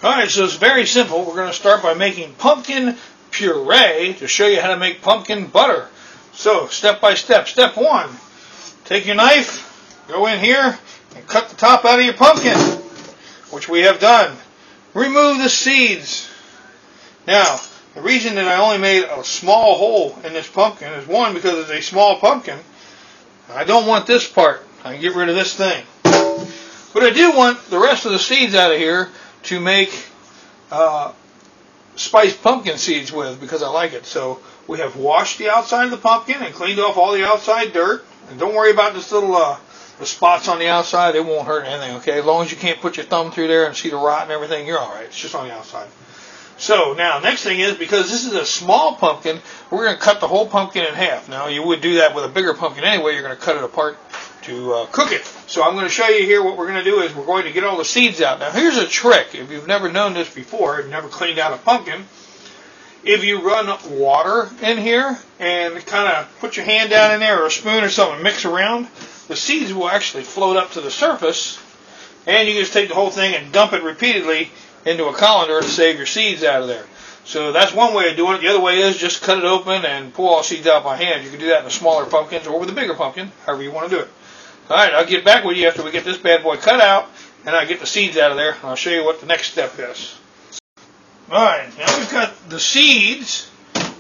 Alright, so it's very simple. We're going to start by making pumpkin puree to show you how to make pumpkin butter. So, step by step. Step 1, take your knife, go in here, and cut the top out of your pumpkin, which we have done. Remove the seeds. Now, the reason that I only made a small hole in this pumpkin is, one, because it's a small pumpkin. I don't want this part. I can get rid of this thing. But I do want the rest of the seeds out of here to make spiced pumpkin seeds with, because I like it. So we have washed the outside of the pumpkin and cleaned off all the outside dirt. And don't worry about this little the spots on the outside. They won't hurt anything, okay? As long as you can't put your thumb through there and see the rot and everything, you're all right. It's just on the outside. So now, next thing is, because this is a small pumpkin, we're going to cut the whole pumpkin in half. Now, you would do that with a bigger pumpkin anyway. You're going to cut it apart to cook it. So I'm going to show you here what we're going to do is we're going to get all the seeds out. Now, here's a trick. If you've never known this before, you've never cleaned out a pumpkin, if you run water in here and kind of put your hand down in there or a spoon or something, mix around, the seeds will actually float up to the surface, and you can just take the whole thing and dump it repeatedly into a colander to save your seeds out of there. So that's one way of doing it. The other way is just cut it open and pull all the seeds out by hand. You can do that in the smaller pumpkins or with a bigger pumpkin, however you want to do it. Alright, I'll get back with you after we get this bad boy cut out and I get the seeds out of there, and I'll show you what the next step is. Alright, now we've got the seeds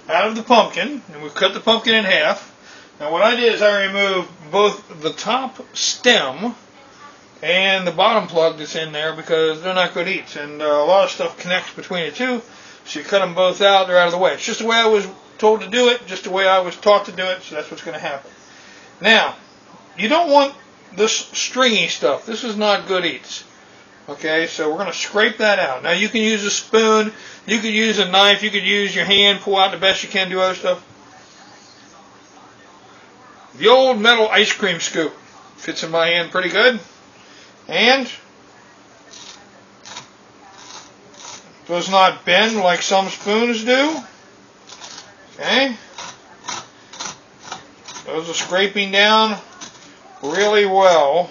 out of the pumpkin, and we've cut the pumpkin in half. Now what I did is I removed both the top stem and the bottom plug that's in there, because they're not good eats, and a lot of stuff connects between the two, so you cut them both out, they're out of the way. It's just the way I was told to do it, just the way I was taught to do it, so that's what's going to happen. Now, you don't want this stringy stuff. This is not good eats. Okay, so we're going to scrape that out. Now, you can use a spoon, you could use a knife, you could use your hand, pull out the best you can, do other stuff. The old metal ice cream scoop fits in my hand pretty good. And does not bend like some spoons do. Okay. Does the scraping down really well.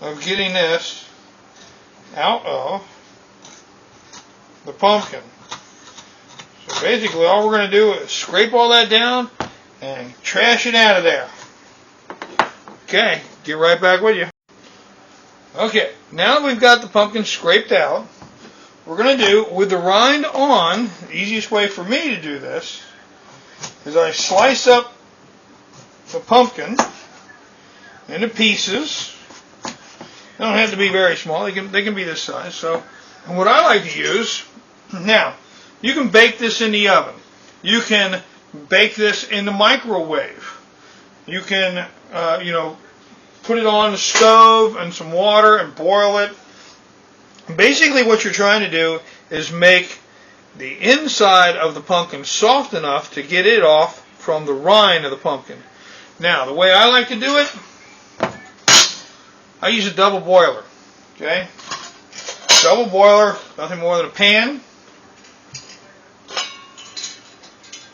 Of getting this out of the pumpkin. So basically all we're going to do is scrape all that down and trash it out of there. Okay, get right back with you. Okay, now that we've got the pumpkin scraped out, we're going to do, with the rind on, the easiest way for me to do this is I slice up the pumpkin into pieces. They don't have to be very small, they can be this size. So, and what I like to use, now, you can bake this in the oven. You can bake this in the microwave. You can, put it on the stove and some water and boil it. Basically what you're trying to do is make the inside of the pumpkin soft enough to get it off from the rind of the pumpkin. Now, the way I like to do it, I use a double boiler. Okay? Double boiler, nothing more than a pan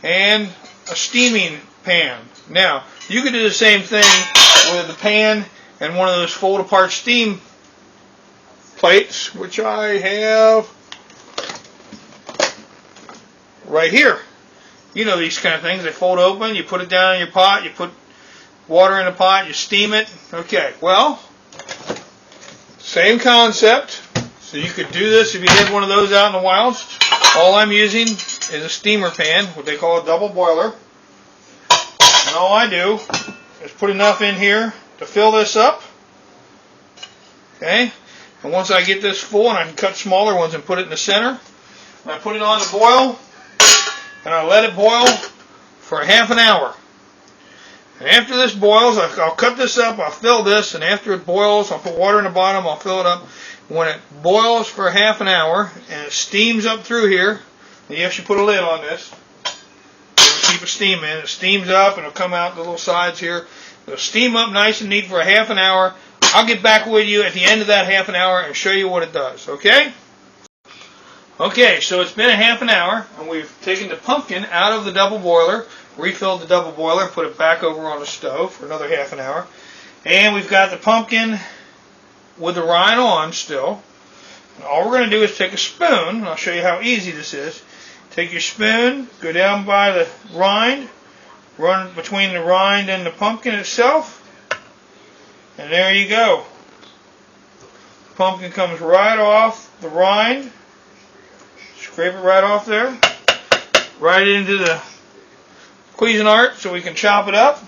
and a steaming pan. Now, you could do the same thing with the pan and one of those fold-apart steam plates, which I have right here. You know these kind of things. They fold open, you put it down in your pot, you put water in the pot, you steam it. Okay, well, same concept. So you could do this if you had one of those out in the wild. All I'm using is a steamer pan, what they call a double boiler. And all I do is put enough in here to fill this up. Okay? And once I get this full, and I can cut smaller ones and put it in the center, and I put it on to boil, and I let it boil for half an hour. And after this boils, I'll cut this up, I'll fill this, and after it boils, I'll put water in the bottom, I'll fill it up. When it boils for half an hour, and it steams up through here, and you actually put a lid on this, keep a steam in, it steams up, and it'll come out the little sides here. It'll steam up nice and neat for a half an hour. I'll get back with you at the end of that half an hour and show you what it does, okay? Okay, so it's been a half an hour, and we've taken the pumpkin out of the double boiler, refilled the double boiler and put it back over on the stove for another half an hour. And we've got the pumpkin with the rind on still. And all we're going to do is take a spoon, and I'll show you how easy this is. Take your spoon, go down by the rind, run between the rind and the pumpkin itself, and there you go. Pumpkin comes right off the rind. Scrape it right off there. Right into the Cuisinart so we can chop it up.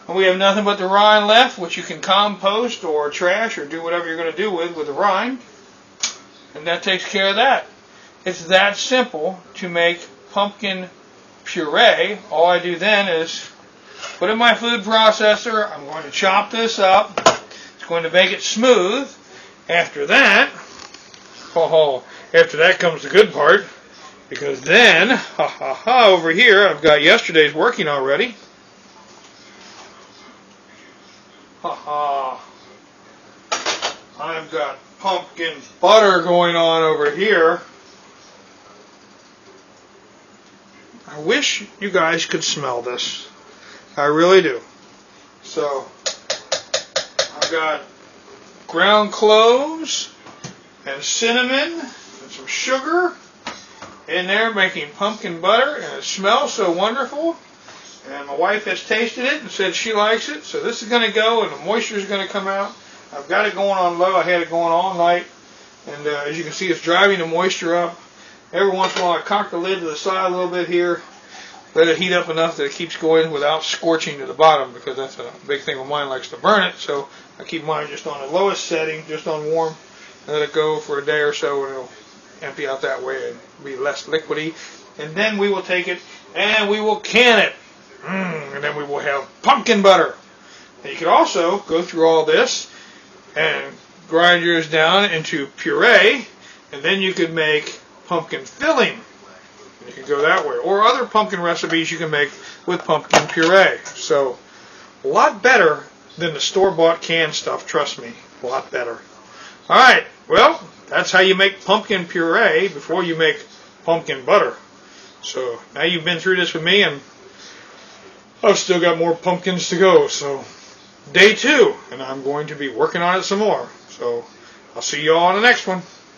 And we have nothing but the rind left, which you can compost or trash or do whatever you're going to do with the rind. And that takes care of that. It's that simple to make pumpkin puree. All I do then is put in my food processor. I'm going to chop this up. It's going to make it smooth. After that comes the good part, because then, over here, I've got yesterday's working already. I've got pumpkin butter going on over here. I wish you guys could smell this. I really do. So, I've got ground cloves and cinnamon and some sugar in there making pumpkin butter, and it smells so wonderful. And my wife has tasted it and said she likes it, so this is going to go and the moisture is going to come out. I've got it going on low. I had it going all night, and as you can see, it's driving the moisture up. Every once in a while I cock the lid to the side a little bit here, let it heat up enough that it keeps going without scorching to the bottom, because that's a big thing with mine, likes to burn it. So I keep mine just on the lowest setting, just on warm, and let it go for a day or so, and it'll empty out that way and be less liquidy. And then we will take it and we will can it. And then we will have pumpkin butter. And you can also go through all this and grind yours down into puree, and then you could make pumpkin filling. You can go that way. Or other pumpkin recipes you can make with pumpkin puree. So, a lot better than the store-bought canned stuff, trust me. A lot better. Alright, well, that's how you make pumpkin puree before you make pumpkin butter. So, now you've been through this with me, and I've still got more pumpkins to go. So, day 2, and I'm going to be working on it some more. So, I'll see you all on the next one.